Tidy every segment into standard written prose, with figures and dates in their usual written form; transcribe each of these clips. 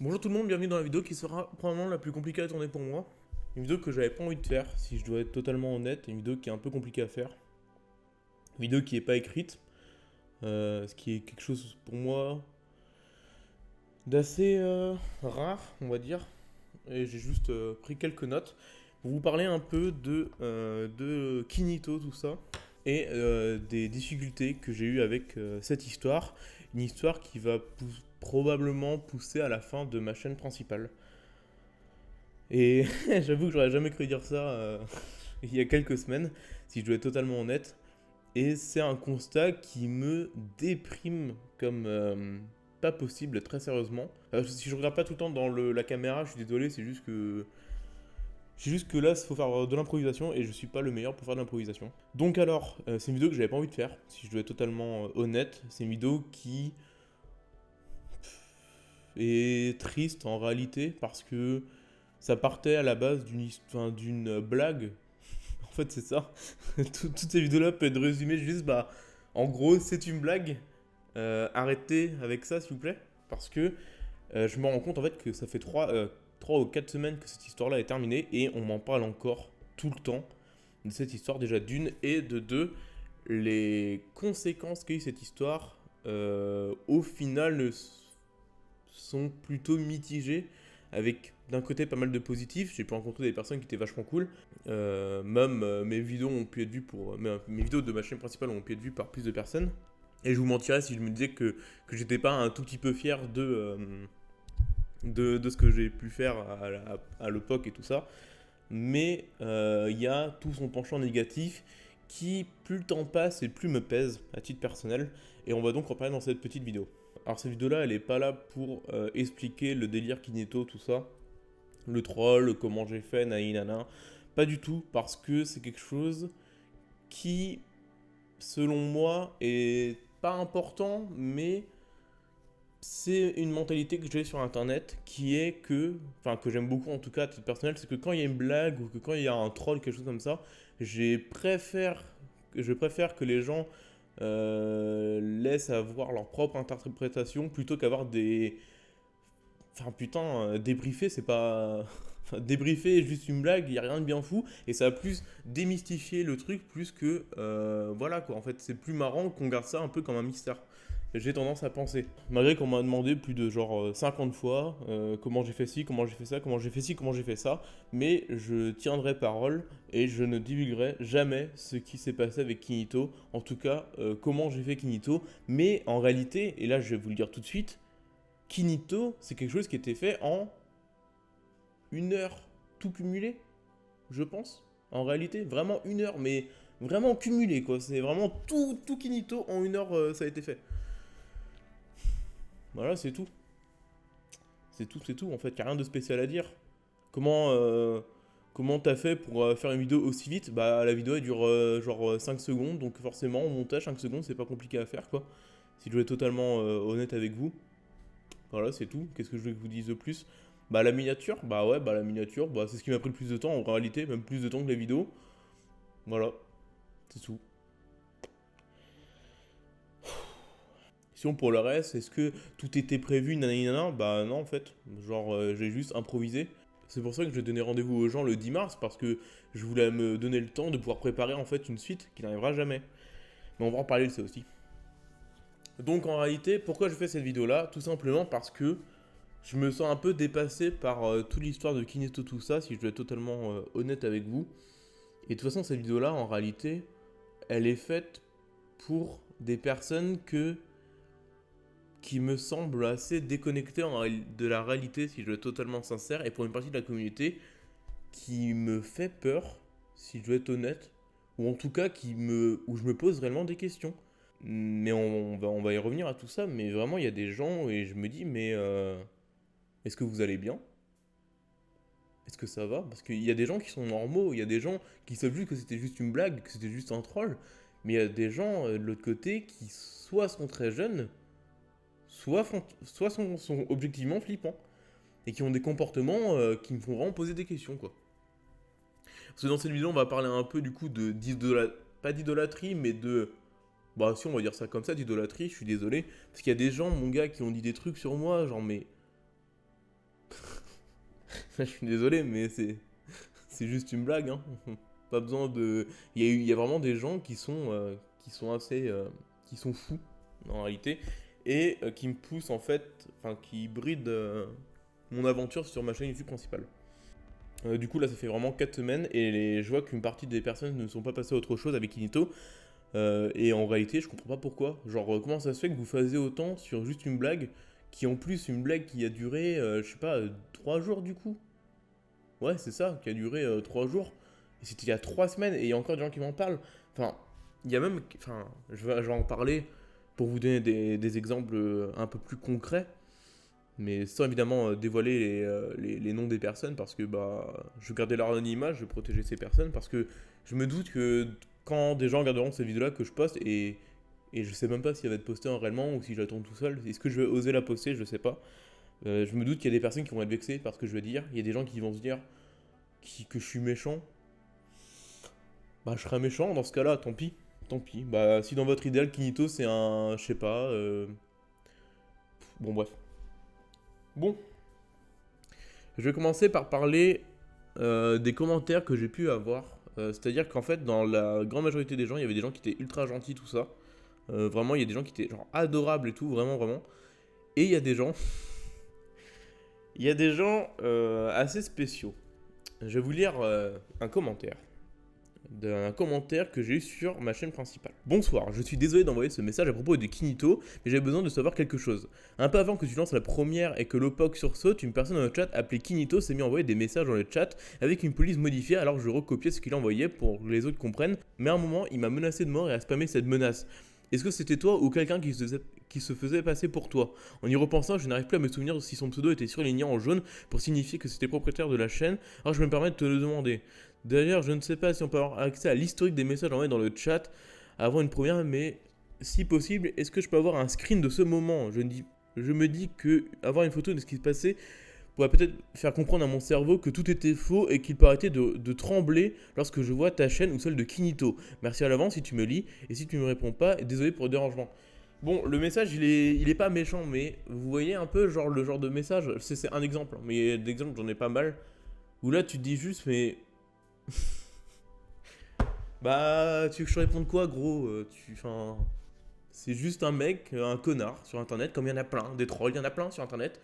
Bonjour tout le monde, bienvenue dans la vidéo qui sera probablement la plus compliquée à tourner pour moi. Une vidéo que j'avais pas envie de faire, si je dois être totalement honnête, une vidéo qui est un peu compliquée à faire. Une vidéo qui est pas écrite, ce qui est quelque chose pour moi d'assez rare, on va dire. Et j'ai juste pris quelques notes pour vous parler un peu de Kinito, tout ça, et des difficultés que j'ai eues avec cette histoire. Une histoire qui va probablement pousser à la fin de ma chaîne principale. Et j'avoue que j'aurais jamais cru dire ça il y a quelques semaines, si je dois être totalement honnête. Et c'est un constat qui me déprime comme pas possible, très sérieusement. Si je regarde pas tout le temps dans la caméra, je suis désolé, c'est juste que. C'est juste que là, il faut faire de l'improvisation et je suis pas le meilleur pour faire de l'improvisation. Donc alors, c'est une vidéo que j'avais pas envie de faire, si je dois être totalement honnête. C'est une vidéo qui est triste en réalité parce que ça partait à la base d'une blague. En fait, c'est ça. Toutes ces vidéos-là peuvent être résumées juste, bah, en gros, c'est une blague. Arrêtez avec ça, s'il vous plaît. Parce que je me rends compte, en fait, que ça fait 3 ou 4 semaines que cette histoire-là est terminée et on m'en parle encore tout le temps de cette histoire, déjà d'une, et de deux, les conséquences qu'a eu cette histoire, au final, sont plutôt mitigées, avec d'un côté pas mal de positifs. J'ai pu rencontrer des personnes qui étaient vachement cool. Même mes vidéos ont pu être vues mes vidéos de ma chaîne principale ont pu être vues par plus de personnes. Et je vous mentirais si je me disais que j'étais pas un tout petit peu fier de ce que j'ai pu faire à l'époque et tout ça. Mais il y a tout son penchant négatif qui, plus le temps passe et plus me pèse à titre personnel. Et on va donc en parler dans cette petite vidéo. Alors cette vidéo-là, elle est pas là pour expliquer le délire Kineto, tout ça. Le troll, comment j'ai fait, naïnana. Pas du tout, parce que c'est quelque chose qui, selon moi, est pas important, mais c'est une mentalité que j'ai sur internet qui est que j'aime beaucoup en tout cas à titre personnel, c'est que quand il y a une blague ou que quand il y a un troll, quelque chose comme ça, je préfère que les gens laissent avoir leur propre interprétation plutôt qu'avoir des. Enfin putain, débriefer c'est pas. Enfin, débriefer est juste une blague, il n'y a rien de bien fou, et ça va plus démystifier le truc plus que. Voilà quoi, en fait c'est plus marrant qu'on garde ça un peu comme un mystère. J'ai tendance à penser. Malgré qu'on m'a demandé plus de genre 50 fois comment j'ai fait ci, comment j'ai fait ça, comment j'ai fait ci, comment j'ai fait ça, mais je tiendrai parole et je ne divulguerai jamais ce qui s'est passé avec Kinito, en tout cas comment j'ai fait Kinito, mais en réalité, et là je vais vous le dire tout de suite, Kinito c'est quelque chose qui était fait en 1 heure tout cumulé, je pense, en réalité, vraiment 1 heure, mais vraiment cumulé quoi, c'est vraiment tout Kinito en 1 heure ça a été fait. Voilà, c'est tout. C'est tout. En fait, y a rien de spécial à dire. Comment comment t'as fait pour faire une vidéo aussi vite? Bah, la vidéo elle dure genre 5 secondes, donc forcément, au montage, 5 secondes, c'est pas compliqué à faire quoi. Si je dois être totalement honnête avec vous. Voilà, c'est tout. Qu'est-ce que je veux que je vous dise de plus? Bah, la miniature, bah ouais, bah la miniature, bah c'est ce qui m'a pris le plus de temps en réalité, même plus de temps que la vidéo. Voilà, c'est tout. Sinon, pour le reste, est-ce que tout était prévu, nanana? Bah non, en fait. Genre, j'ai juste improvisé. C'est pour ça que je donnais rendez-vous aux gens le 10 mars, parce que je voulais me donner le temps de pouvoir préparer en fait une suite qui n'arrivera jamais. Mais on va en parler de ça aussi. Donc en réalité, pourquoi je fais cette vidéo-là? Tout simplement parce que je me sens un peu dépassé par toute l'histoire de Kineto, tout ça, si je dois être totalement honnête avec vous. Et de toute façon, cette vidéo-là, en réalité, elle est faite pour des personnes qui me semblent assez déconnectées de la réalité, si je dois être totalement sincère, et pour une partie de la communauté qui me fait peur, si je dois être honnête, ou en tout cas où je me pose réellement des questions. Mais on va y revenir à tout ça, mais vraiment il y a des gens et je me dis, mais est-ce que vous allez bien? Est-ce que ça va? Parce qu'il y a des gens qui sont normaux, il y a des gens qui savent juste que c'était juste une blague, que c'était juste un troll, mais il y a des gens de l'autre côté qui soit sont très jeunes, soit sont objectivement flippants, et qui ont des comportements qui me font vraiment poser des questions, quoi. Parce que dans cette vidéo, on va parler un peu du coup pas d'idolâtrie, mais de. Bah, si on va dire ça comme ça, d'idolâtrie, je suis désolé. Parce qu'il y a des gens, mon gars, qui ont dit des trucs sur moi, genre, mais. Je suis désolé, mais c'est juste une blague, hein. Pas besoin de. Il y a vraiment des gens qui sont assez. Qui sont fous, en réalité, et qui me poussent, en fait. Enfin, qui brident mon aventure sur ma chaîne YouTube principale. Du coup, là, ça fait vraiment 4 semaines, et je vois qu'une partie des personnes ne sont pas passées à autre chose avec Kinito. Et en réalité, je comprends pas pourquoi. Genre, comment ça se fait que vous faisiez autant sur juste une blague, qui en plus, une blague qui a duré, je sais pas, 3 jours du coup. Ouais, c'est ça, qui a duré 3 jours. Et c'était il y a 3 semaines et il y a encore des gens qui m'en parlent. Enfin, il y a même. Enfin, je vais en parler pour vous donner des exemples un peu plus concrets. Mais sans évidemment dévoiler les noms des personnes parce que bah, je veux garder leur anonymat, je veux protéger ces personnes parce que je me doute que quand des gens regarderont ces vidéos-là que je poste et je sais même pas si elle va être postée en réellement ou si je la tourne tout seul, est-ce que je vais oser la poster, je sais pas. Je me doute qu'il y a des personnes qui vont être vexées par ce que je vais dire, il y a des gens qui vont se dire que je suis méchant. Bah, je serais méchant dans ce cas-là, tant pis. Tant pis. Bah, si dans votre idéal, Kinito, c'est un. Je sais pas. Bon, bref. Bon. Je vais commencer par parler des commentaires que j'ai pu avoir. C'est-à-dire qu'en fait, dans la grande majorité des gens, il y avait des gens qui étaient ultra gentils, tout ça. Vraiment, il y a des gens qui étaient genre adorables et tout, vraiment, vraiment. Et il y a des gens. Il y a des gens assez spéciaux. Je vais vous lire un commentaire. D'un commentaire que j'ai eu sur ma chaîne principale. Bonsoir, je suis désolé d'envoyer ce message à propos de Kinito, mais j'ai besoin de savoir quelque chose. Un peu avant que tu lances la première et que l'OPOC sursaute, une personne dans le chat appelée Kinito s'est mis à envoyer des messages dans le chat avec une police modifiée, alors je recopiais ce qu'il envoyait pour que les autres comprennent, mais à un moment il m'a menacé de mort et a spammé cette menace. Est-ce que c'était toi ou quelqu'un qui se faisait passer pour toi? En y repensant, je n'arrive plus à me souvenir si son pseudo était surligné en jaune pour signifier que c'était propriétaire de la chaîne, alors je me permets de te le demander. D'ailleurs, je ne sais pas si on peut avoir accès à l'historique des messages envoyés dans le chat avant une première, mais si possible, est-ce que je peux avoir un screen de ce moment? Je me dis que avoir une photo de ce qui se passait pourrait peut-être faire comprendre à mon cerveau que tout était faux et qu'il peut arrêter de trembler lorsque je vois ta chaîne ou celle de Kinito. Merci à l'avance si tu me lis, et si tu ne me réponds pas, désolé pour le dérangement. Bon, le message, il est pas méchant, mais vous voyez un peu genre le genre de message, c'est un exemple, mais d'exemples j'en ai pas mal, où là tu te dis juste, mais... Bah, tu veux que je te réponde quoi, gros? Enfin, c'est juste un mec, un connard sur internet, comme il y en a plein, des trolls, il y en a plein sur internet.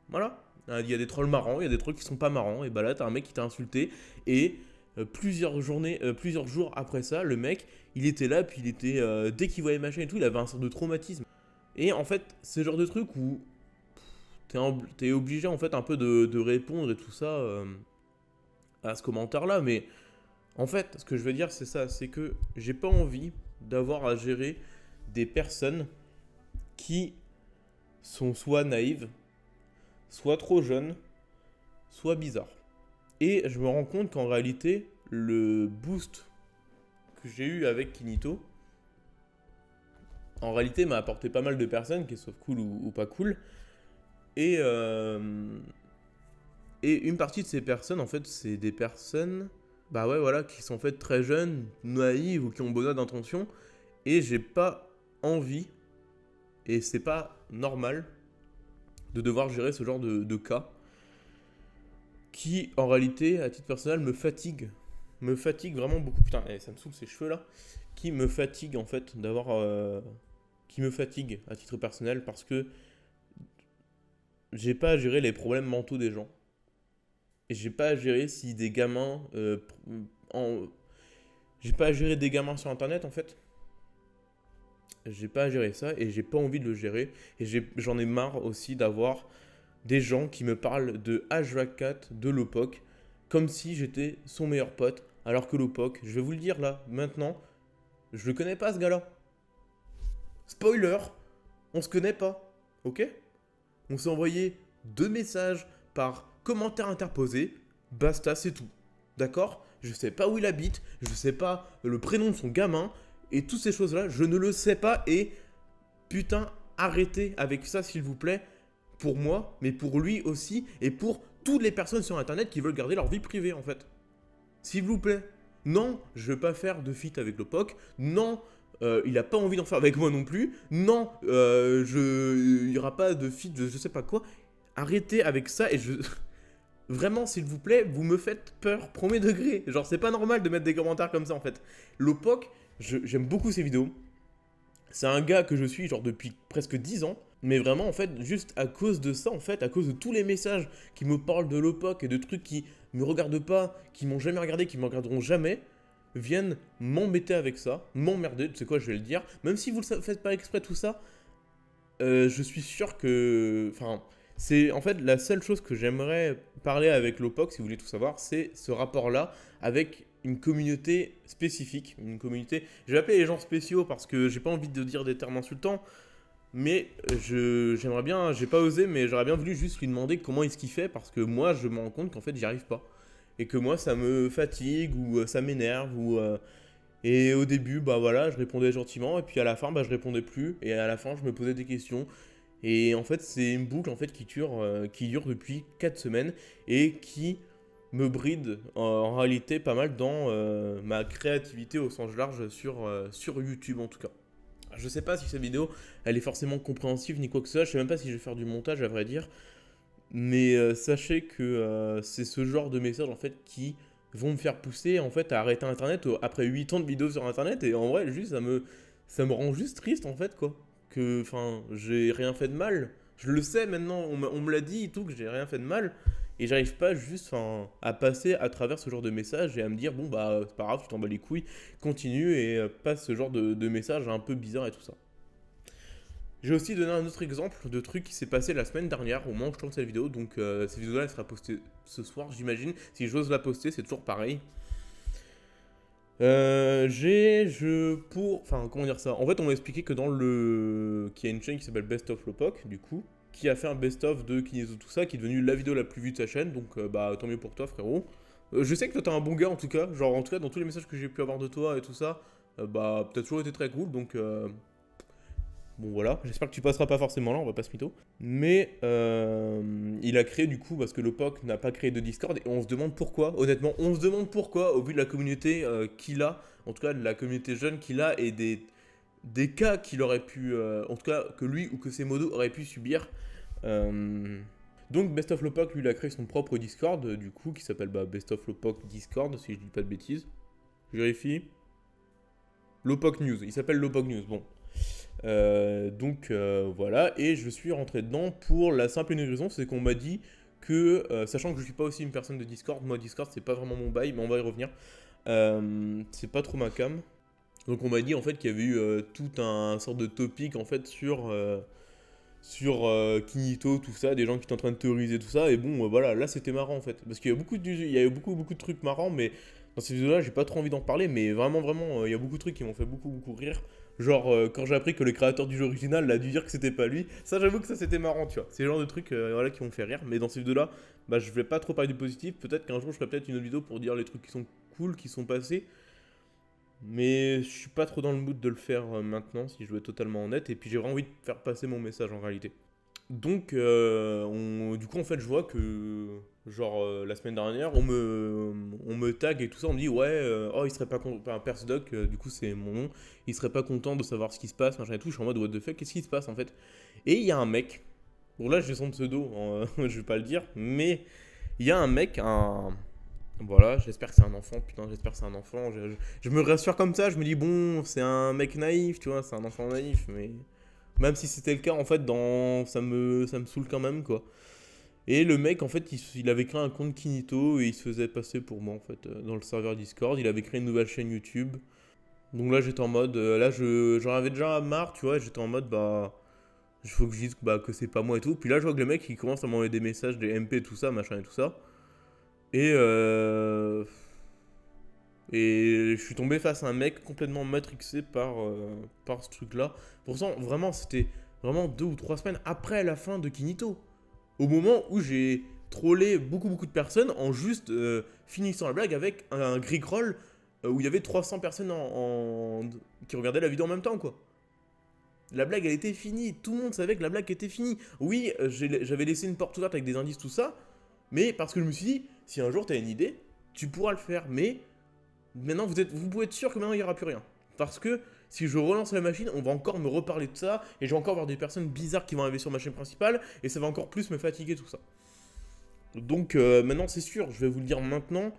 Voilà. Il y a des trolls marrants, il y a des trolls qui sont pas marrants, et bah là, t'as un mec qui t'a insulté, et plusieurs jours après ça, le mec, il était là, puis il était, dès qu'il voyait ma chaîne et tout, il avait un sorte de traumatisme. Et en fait, c'est le genre de truc où t'es obligé, en fait, un peu de répondre et tout ça à ce commentaire-là, mais en fait, ce que je veux dire, c'est ça, c'est que j'ai pas envie d'avoir à gérer des personnes qui sont soit naïves, soit trop jeunes, soit bizarres. Et je me rends compte qu'en réalité, le boost que j'ai eu avec Kinito, en réalité, m'a apporté pas mal de personnes, qui soient cool ou pas cool. Et une partie de ces personnes, en fait, c'est des personnes, bah ouais, voilà, qui sont en fait très jeunes, naïves ou qui ont besoin d'intention. Et j'ai pas envie, et c'est pas normal, de devoir gérer ce genre de cas qui, en réalité, à titre personnel, me fatigue. Me fatigue vraiment beaucoup. Putain, ça me saoule ces cheveux là. Qui me fatigue en fait d'avoir. Qui me fatigue à titre personnel parce que j'ai pas à gérer les problèmes mentaux des gens. Et j'ai pas à gérer si des gamins. J'ai pas à gérer des gamins sur internet en fait. J'ai pas à gérer ça et j'ai pas envie de le gérer. Et j'en ai marre aussi d'avoir des gens qui me parlent de H24, de Lopoc, comme si j'étais son meilleur pote. Alors que Lopoc, je vais vous le dire là, maintenant, je le connais pas ce gars-là. Spoiler, on se connaît pas, ok? On s'est envoyé 2 messages par commentaire interposé, basta, c'est tout. D'accord? Je sais pas où il habite, je sais pas le prénom de son gamin, et toutes ces choses-là, je ne le sais pas, et putain, arrêtez avec ça s'il vous plaît, pour moi, mais pour lui aussi, et pour toutes les personnes sur internet qui veulent garder leur vie privée en fait. S'il vous plaît. Non, je veux pas faire de feat avec le POC, non, il a pas envie d'en faire avec moi non plus, non, il y aura pas de feat de je sais pas quoi, arrêtez avec ça, et Vraiment, s'il vous plaît, vous me faites peur, premier degré. Genre, c'est pas normal de mettre des commentaires comme ça en fait. Lopoc, j'aime beaucoup ses vidéos. C'est un gars que je suis genre depuis presque 10 ans. Mais vraiment, en fait, juste à cause de ça, en fait, à cause de tous les messages qui me parlent de Lopoc et de trucs qui me regardent pas, qui m'ont jamais regardé, qui me regarderont jamais, viennent m'embêter avec ça, m'emmerder, tu sais quoi, je vais le dire. Même si vous ne faites pas exprès tout ça, je suis sûr que... Enfin, c'est en fait la seule chose que j'aimerais parler avec Lopoc, si vous voulez tout savoir, c'est ce rapport-là avec une communauté spécifique, une communauté... Je vais appeler les gens spéciaux parce que j'ai pas envie de dire des termes insultants, mais j'aimerais bien, j'ai pas osé, mais j'aurais bien voulu juste lui demander comment est-ce qu'il fait parce que moi je me rends compte qu'en fait j'y arrive pas. Et que moi ça me fatigue ou ça m'énerve ou... et au début, bah voilà, je répondais gentiment, et puis à la fin, bah je répondais plus, et à la fin, je me posais des questions. Et en fait, c'est une boucle en fait qui dure depuis 4 semaines et qui me bride en réalité pas mal dans ma créativité au sens large sur YouTube en tout cas. Je sais pas si cette vidéo elle est forcément compréhensive ni quoi que ce soit, je sais même pas si je vais faire du montage à vrai dire, mais sachez que c'est ce genre de messages en fait qui vont me faire pousser en fait à arrêter internet après 8 ans de vidéos sur internet et en vrai juste ça me rend juste triste en fait quoi. Que enfin j'ai rien fait de mal. Je le sais maintenant, on me l'a dit et tout que j'ai rien fait de mal et j'arrive pas juste enfin, à passer à travers ce genre de messages et à me dire bon bah c'est pas grave, tu t'en bats les couilles, continue et passe ce genre de messages un peu bizarres et tout ça. J'ai aussi donné un autre exemple de truc qui s'est passé la semaine dernière au moment où je tourne cette vidéo. Donc cette vidéo-là elle sera postée ce soir j'imagine. Si j'ose la poster c'est toujours pareil. Enfin comment dire ça. En fait on m'a expliqué que qu'il y a une chaîne qui s'appelle Best of Lopoc du coup. Qui a fait un best-of de Kinezo tout ça. Qui est devenu la vidéo la plus vue de sa chaîne. Donc bah tant mieux pour toi frérot. Je sais que toi t'es un bon gars en tout cas. Genre en tout cas dans tous les messages que j'ai pu avoir de toi et tout ça. Bah t'as toujours été très cool donc... Bon voilà, j'espère que tu passeras pas forcément là, on va pas se mytho. Mais il a créé du coup, parce que Lopoc n'a pas créé de Discord, et on se demande pourquoi, honnêtement, on se demande pourquoi, au vu de la communauté qu'il a, en tout cas de la communauté jeune qu'il a, et des cas qu'il aurait pu, en tout cas que lui ou que ses modos auraient pu subir. Donc Best of Lopoc, lui, il a créé son propre Discord, du coup, qui s'appelle Best of Lopoc Discord, si je dis pas de bêtises. Je vérifie. Lopoc News, il s'appelle Lopoc News, bon. Donc voilà, et je suis rentré dedans pour la simple et unique raison, c'est qu'on m'a dit que, sachant que je suis pas aussi une personne de Discord, moi Discord c'est pas vraiment mon bail, mais on va y revenir, c'est pas trop ma cam. Donc on m'a dit en fait qu'il y avait eu tout un sorte de topic en fait sur Kinito, tout ça, des gens qui étaient en train de théoriser tout ça, et bon voilà, là c'était marrant en fait, parce qu'il y a il y a eu beaucoup de trucs marrants, mais dans ces vidéos là j'ai pas trop envie d'en parler, mais vraiment il y a beaucoup de trucs qui m'ont fait beaucoup rire. Genre, quand j'ai appris que le créateur du jeu original l'a dû dire que c'était pas lui, ça j'avoue que ça c'était marrant, tu vois. C'est le genre de trucs voilà, qui m'ont fait rire, mais dans ces vidéos-là, bah, je vais pas trop parler du positif. Peut-être qu'un jour je ferai peut-être une autre vidéo pour dire les trucs qui sont cool, qui sont passés. Mais je suis pas trop dans le mood de le faire maintenant, si je veux être totalement honnête. Et puis j'ai vraiment envie de faire passer mon message en réalité. Donc, du coup, en fait, je vois que, genre, la semaine dernière, on me tag et tout ça, on me dit, ouais, oh, il serait pas content, enfin, Persdoc, du coup, c'est mon nom, il serait pas content de savoir ce qui se passe, machin et tout, je suis en mode, what the fuck, qu'est-ce qui se passe, en fait? Et il y a un mec, bon, là, j'ai son pseudo, je vais pas le dire, mais il y a un mec, voilà, j'espère que c'est un enfant, putain, j'espère que c'est un enfant, je me rassure comme ça, je me dis, bon, c'est un mec naïf, tu vois, c'est un enfant naïf, mais... Même si c'était le cas, en fait, ça me saoule quand même, quoi. Et le mec, en fait, il avait créé un compte Kinito et il se faisait passer pour moi, en fait, dans le serveur Discord. Il avait créé une nouvelle chaîne YouTube. Donc là, j'étais en mode, là, j'en avais déjà marre, tu vois, j'étais en mode, bah, il faut que je dise que c'est pas moi et tout. Puis là, je vois que le mec, il commence à m'envoyer des messages, des MP, tout ça, machin et tout ça. Et, et je suis tombé face à un mec complètement matrixé par ce truc-là. Pourtant, vraiment, c'était vraiment 2 ou 3 semaines après la fin de Kinito. Au moment où j'ai trollé beaucoup de personnes en juste finissant la blague avec un Rickroll où il y avait 300 personnes qui regardaient la vidéo en même temps, quoi. La blague, elle était finie. Tout le monde savait que la blague était finie. Oui, j'avais laissé une porte ouverte avec des indices, tout ça. Mais parce que je me suis dit, si un jour tu as une idée, tu pourras le faire. Mais maintenant, vous pouvez être sûr que maintenant, il n'y aura plus rien. Parce que si je relance la machine, on va encore me reparler de ça, et je vais encore avoir des personnes bizarres qui vont arriver sur ma chaîne principale, et ça va encore plus me fatiguer tout ça. Donc maintenant c'est sûr, je vais vous le dire maintenant,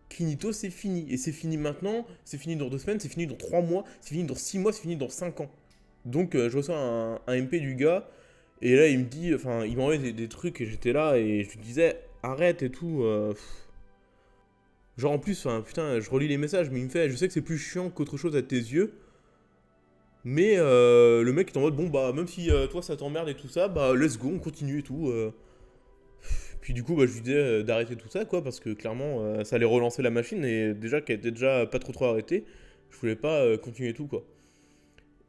Kinito c'est fini. Et c'est fini maintenant, c'est fini dans 2 semaines, c'est fini dans 3 mois, c'est fini dans 6 mois, c'est fini dans 5 ans. Donc je reçois un MP du gars, et là il me dit, enfin il m'envoie des trucs et j'étais là et je lui disais arrête et tout. Genre en plus, enfin putain, je relis les messages, mais il me fait, je sais que c'est plus chiant qu'autre chose à tes yeux, mais le mec est en mode bon bah même si toi ça t'emmerde et tout ça, bah let's go, on continue et tout. Puis du coup bah je lui disais d'arrêter tout ça quoi, parce que clairement ça allait relancer la machine et déjà qu'elle était déjà pas trop arrêtée, je voulais pas continuer tout quoi.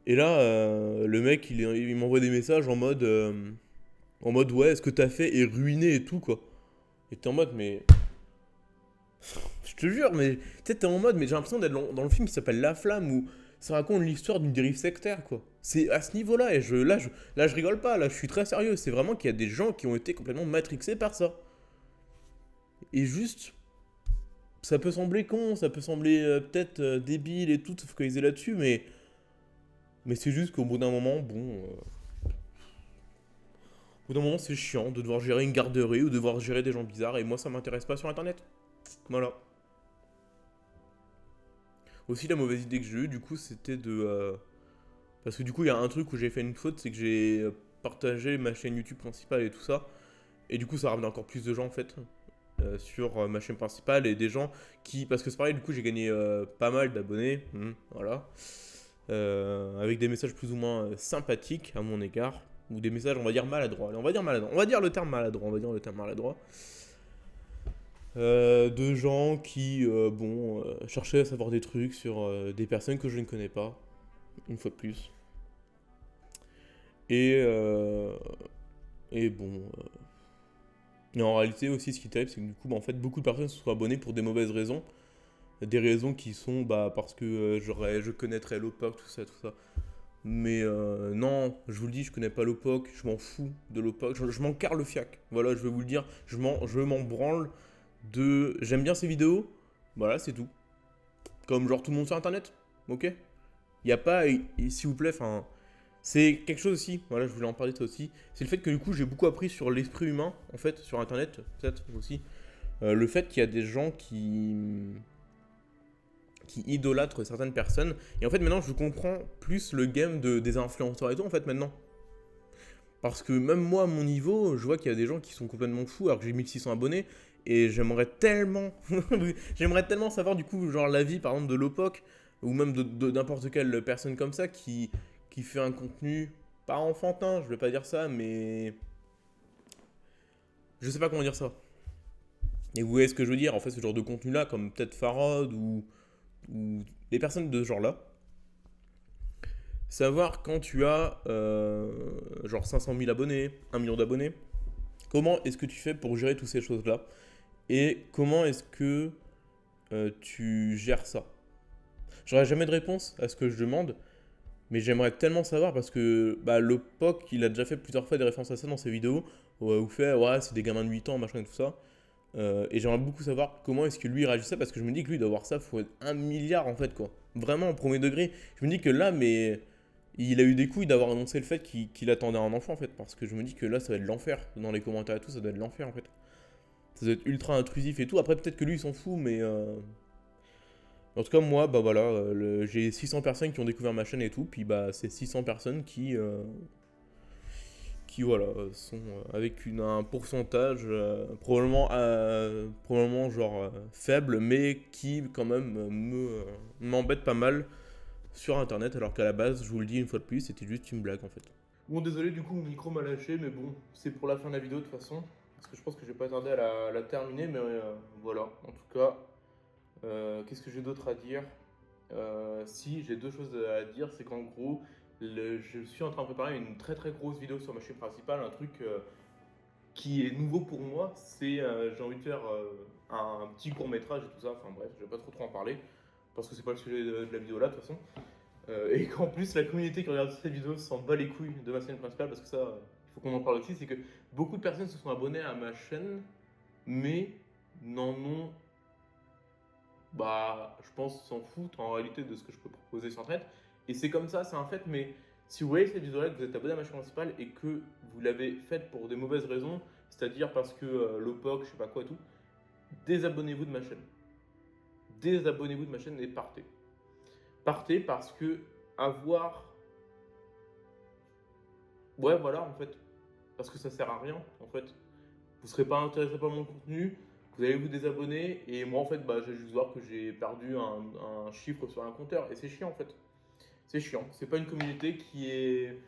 Et là le mec il m'envoie des messages en mode ouais ce que t'as fait est ruiné et tout quoi. Et t'es en mode mais je te jure, mais tu sais, t'es en mode, mais j'ai l'impression d'être dans le film qui s'appelle La Flamme, où ça raconte l'histoire d'une dérive sectaire, quoi. C'est à ce niveau-là, et là, je rigole pas, là, je suis très sérieux. C'est vraiment qu'il y a des gens qui ont été complètement matrixés par ça. Et juste, ça peut sembler con, ça peut sembler peut-être débile et tout, se focaliser là-dessus, mais c'est juste qu'au bout d'un moment, bon. Au bout d'un moment, c'est chiant de devoir gérer une garderie ou de devoir gérer des gens bizarres, et moi, ça m'intéresse pas sur internet. Voilà. Aussi, la mauvaise idée que j'ai eue, du coup, c'était de. Parce que du coup, il y a un truc où j'ai fait une faute, c'est que j'ai partagé ma chaîne YouTube principale et tout ça. Et du coup, ça ramène encore plus de gens en fait sur ma chaîne principale et des gens qui. Parce que c'est pareil, du coup, j'ai gagné pas mal d'abonnés. Voilà. Avec des messages plus ou moins sympathiques à mon égard. Ou des messages, on va dire maladroits. Allez, on va dire maladroits. On va dire le terme maladroit. On va dire le terme maladroit. De gens qui, cherchaient à savoir des trucs sur des personnes que je ne connais pas. Une fois de plus. Et, euh, et bon. Et en réalité aussi, ce qui est terrible, c'est que du coup, bah, en fait, beaucoup de personnes se sont abonnées pour des mauvaises raisons. Des raisons qui sont bah, parce que je connaîtrais l'OPOC, tout ça, tout ça. Mais non, je vous le dis, je connais pas l'OPOC, je m'en fous de l'OPOC, je m'en carre le fiac. Voilà, je vais vous le dire, je m'en branle de. J'aime bien ces vidéos, voilà, c'est tout. Comme genre tout le monde sur internet, ok? Il n'y a pas, s'il vous plaît, enfin. C'est quelque chose aussi, voilà, je voulais en parler de ça aussi. C'est le fait que du coup, j'ai beaucoup appris sur l'esprit humain, en fait, sur internet, peut-être aussi. Le fait qu'il y a des gens qui idolâtrent certaines personnes. Et en fait, maintenant, je comprends plus le game des influenceurs et tout, en fait, maintenant. Parce que même moi, à mon niveau, je vois qu'il y a des gens qui sont complètement fous alors que j'ai 1600 abonnés. Et j'aimerais tellement, j'aimerais tellement savoir du coup, genre l'avis par exemple de Lopoc ou même de n'importe quelle personne comme ça qui fait un contenu pas enfantin, je vais pas dire ça, mais je sais pas comment dire ça. Et vous voyez ce que je veux dire, en fait, ce genre de contenu-là, comme peut-être Farod ou les personnes de ce genre-là, savoir quand tu as genre 500 000 abonnés, 1 million d'abonnés, comment est-ce que tu fais pour gérer toutes ces choses-là et comment est-ce que tu gères ça. J'aurais jamais de réponse à ce que je demande, mais j'aimerais tellement savoir parce que bah, le POC, il a déjà fait plusieurs fois des références à ça dans ses vidéos, où il fait ouais, c'est des gamins de 8 ans, machin et tout ça. Et j'aimerais beaucoup savoir comment est-ce que lui réagissait parce que je me dis que lui doit avoir ça faut être 1 milliard en fait quoi. Vraiment au premier degré. Je me dis que là mais il a eu des couilles d'avoir annoncé le fait qu'il attendait un enfant en fait parce que je me dis que là ça va être l'enfer dans les commentaires et tout ça doit être l'enfer en fait. Ça doit être ultra intrusif et tout. Après peut-être que lui il s'en fout mais en tout cas moi bah voilà j'ai 600 personnes qui ont découvert ma chaîne et tout puis bah c'est 600 personnes qui voilà, sont avec un pourcentage probablement genre faible, mais qui quand même m'embête pas mal sur internet, alors qu'à la base, je vous le dis une fois de plus, c'était juste une blague en fait. Bon, désolé, du coup, mon micro m'a lâché, mais bon, c'est pour la fin de la vidéo de toute façon, parce que je pense que je vais pas tarder à la terminer, mais voilà, en tout cas, qu'est-ce que j'ai d'autre à dire? Si, j'ai deux choses à dire, c'est qu'en gros, je suis en train de préparer une très très grosse vidéo sur ma chaîne principale, un truc qui est nouveau pour moi, c'est j'ai envie de faire un petit court métrage et tout ça, enfin bref, je vais pas trop en parler, parce que c'est pas le sujet de la vidéo là de toute façon. Et qu'en plus la communauté qui regarde cette vidéo s'en bat les couilles de ma chaîne principale, parce que ça, il faut qu'on en parle aussi, c'est que beaucoup de personnes se sont abonnées à ma chaîne, mais n'en ont bah, je pense, s'en foutent en réalité de ce que je peux proposer sur Internet. Et c'est comme ça, c'est un fait, mais si vous voyez cette vidéo-là, que vous êtes abonné à ma chaîne principale et que vous l'avez faite pour des mauvaises raisons, c'est-à-dire parce que l'OPOC, je sais pas quoi et tout, désabonnez-vous de ma chaîne. Désabonnez-vous de ma chaîne et partez. Partez parce que avoir... Ouais, voilà, en fait. Parce que ça sert à rien, en fait. Vous serez pas intéressé par mon contenu, vous allez vous désabonner, et moi, en fait, bah, je vais juste voir que j'ai perdu un chiffre sur un compteur, et c'est chiant, en fait. C'est chiant. C'est pas une communauté qui est...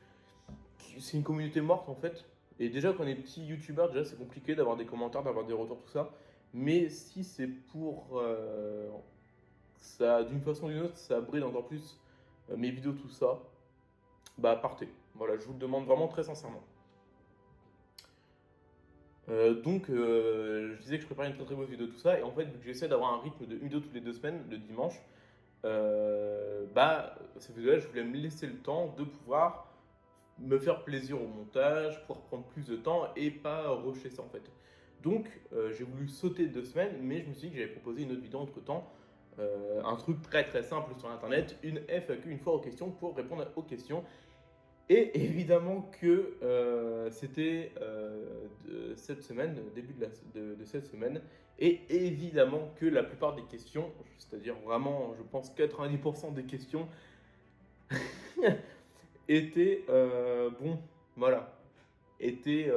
C'est une communauté morte, en fait. Et déjà, quand on est petit youtubeur, déjà, c'est compliqué d'avoir des commentaires, d'avoir des retours, tout ça. Mais si c'est pour... ça, d'une façon ou d'une autre, ça bride encore plus mes vidéos, tout ça, bah partez. Voilà, je vous le demande vraiment très sincèrement. Je disais que je préparais une très très grosse vidéo, tout ça, et en fait, vu que j'essaie d'avoir un rythme de une vidéo toutes les 2 semaines, le dimanche, cette vidéo-là, je voulais me laisser le temps de pouvoir me faire plaisir au montage, pouvoir prendre plus de temps et pas rusher ça en fait. Donc, j'ai voulu sauter 2 semaines, mais je me suis dit que j'avais proposé une autre vidéo entre temps. Un truc très très simple sur internet, une FAQ, une fois aux questions, pour répondre aux questions. Et évidemment que c'était cette semaine, début de cette semaine, et évidemment que la plupart des questions, c'est-à-dire vraiment, je pense 90% des questions, étaient, voilà, étaient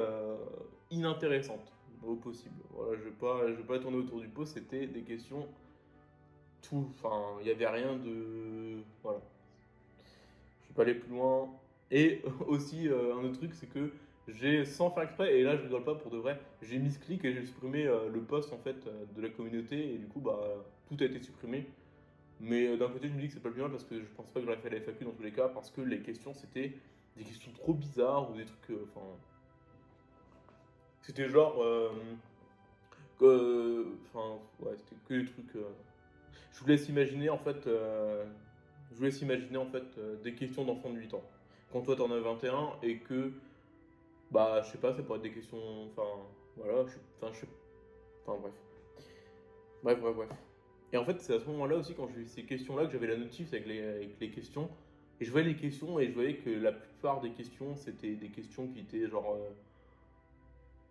inintéressantes au possible. Voilà, je vais pas tourner autour du pot, c'était des questions enfin, il n'y avait rien de... Voilà. Je suis pas allé plus loin. Et aussi, un autre truc, c'est que j'ai, sans faire exprès, et là je rigole pas pour de vrai, j'ai mis ce clic et j'ai supprimé le post en fait de la communauté, et du coup, bah, tout a été supprimé. Mais d'un côté, je me dis que c'est pas le plus mal parce que je pense pas que j'aurais fait la FAQ dans tous les cas, parce que les questions, c'était des questions trop bizarres ou des trucs... Enfin... c'était genre... Enfin, ouais, c'était que des trucs... Je vous laisse imaginer en fait, des questions d'enfants de 8 ans. Quand toi t'en as 21 et que, bah, je sais pas, ça pourrait être des questions, enfin, voilà, enfin, bref. Bref. Et en fait, c'est à ce moment-là aussi, quand j'ai eu ces questions-là, que j'avais la notif avec les questions. Et je voyais les questions et je voyais que la plupart des questions, c'était des questions qui étaient genre,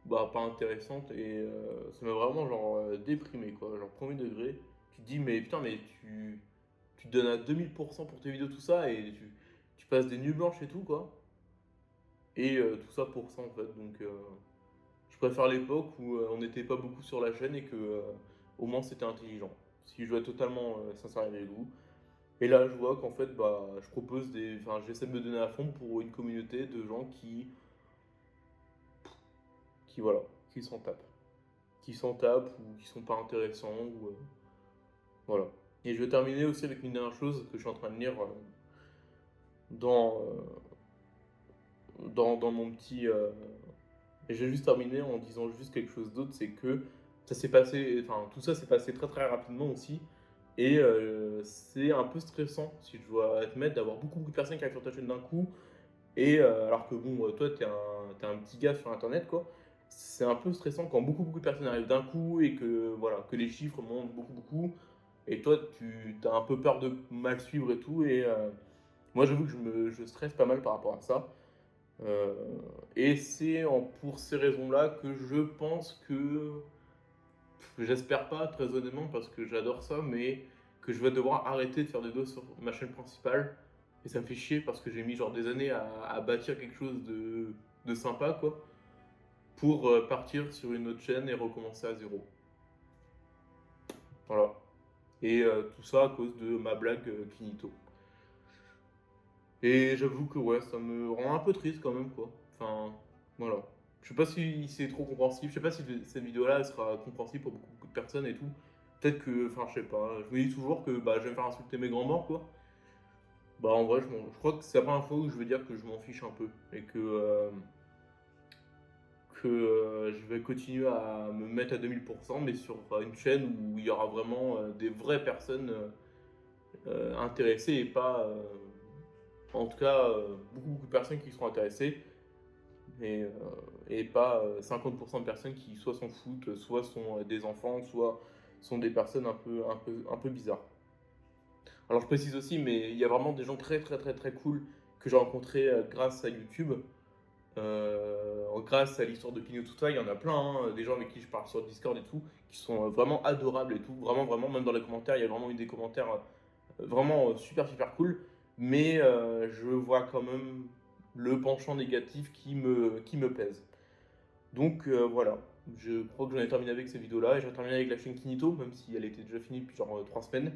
bah, pas intéressantes. Et ça m'a vraiment, genre, déprimé, quoi. Genre, premier degré. Tu te dis, mais putain, mais tu te donnes à 2000% pour tes vidéos, tout ça, et tu passes des nuits blanches et tout, quoi. Et tout ça pour ça, en fait. Donc, je préfère l'époque où on n'était pas beaucoup sur la chaîne et que au moins c'était intelligent. Si je dois être totalement sincère avec vous. Et là, je vois qu'en fait, bah, je propose des. Enfin, j'essaie de me donner à fond pour une communauté de gens voilà, qui s'en tapent. Qui s'en tapent ou qui sont pas intéressants, ou. Voilà. Et je vais terminer aussi avec une dernière chose que je suis en train de lire dans, dans mon petit. Et j'ai juste terminé en disant juste quelque chose d'autre, c'est que ça s'est passé, enfin tout ça s'est passé très très rapidement aussi, et c'est un peu stressant, si je dois admettre, d'avoir beaucoup de personnes qui arrivent sur ta chaîne d'un coup, et alors que bon, toi t'es un petit gars sur internet quoi, c'est un peu stressant quand beaucoup de personnes arrivent d'un coup et que voilà, que les chiffres montent beaucoup, et toi tu as un peu peur de mal suivre et tout, et moi j'avoue que je stresse pas mal par rapport à ça. Euh, et c'est pour ces raisons-là que je pense que, j'espère pas très honnêtement parce que j'adore ça, mais que je vais devoir arrêter de faire des vidéos sur ma chaîne principale. Et ça me fait chier parce que j'ai mis genre des années à bâtir quelque chose de sympa quoi, pour partir sur une autre chaîne et recommencer à zéro. Voilà. Et tout ça à cause de ma blague Kinito. Et j'avoue que ouais, ça me rend un peu triste quand même quoi. Enfin, voilà. Je sais pas si c'est trop compréhensible, je sais pas si cette vidéo-là elle sera compréhensible pour beaucoup de personnes et tout. Peut-être que, enfin je sais pas, je me dis toujours que bah, je vais me faire insulter mes grands-morts quoi. Bah en vrai, je crois que c'est la première fois où je vais dire que je m'en fiche un peu et que je vais continuer à me mettre à 2000%, mais sur une chaîne où il y aura vraiment des vraies personnes intéressées et pas, en tout cas, beaucoup de personnes qui seront intéressées. Et, et pas 50% de personnes qui soit s'en foutent, soit sont des enfants, soit sont des personnes un peu bizarres. Alors je précise aussi, mais il y a vraiment des gens très très très très cool que j'ai rencontrés grâce à YouTube. Grâce à l'histoire de Pinot Touta, il y en a plein, hein, des gens avec qui je parle sur Discord et tout, qui sont vraiment adorables et tout, vraiment, vraiment, même dans les commentaires, il y a vraiment eu des commentaires vraiment super, super cool, mais je vois quand même le penchant négatif qui me pèse. Donc voilà, je crois que j'en ai terminé avec ces vidéos-là, et j'en ai terminé avec la chaîne Kinito, même si elle était déjà finie depuis genre 3 semaines.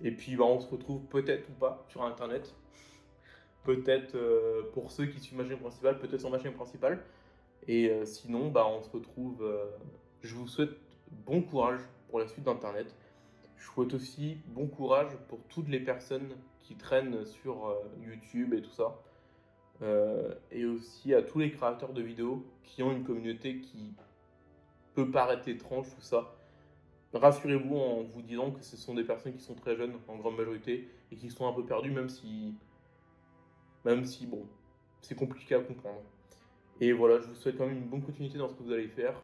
Et puis bah, on se retrouve peut-être ou pas sur Internet. Peut-être pour ceux qui suivent ma chaîne principale, peut-être sur ma chaîne principale. Et sinon, bah, on se retrouve. Je vous souhaite bon courage pour la suite d'Internet. Je souhaite aussi bon courage pour toutes les personnes qui traînent sur YouTube et tout ça. Et aussi à tous les créateurs de vidéos qui ont une communauté qui peut paraître étrange, tout ça. Rassurez-vous en vous disant que ce sont des personnes qui sont très jeunes en grande majorité et qui sont un peu perdues, même si bon, c'est compliqué à comprendre. Et voilà, je vous souhaite quand même une bonne continuité dans ce que vous allez faire.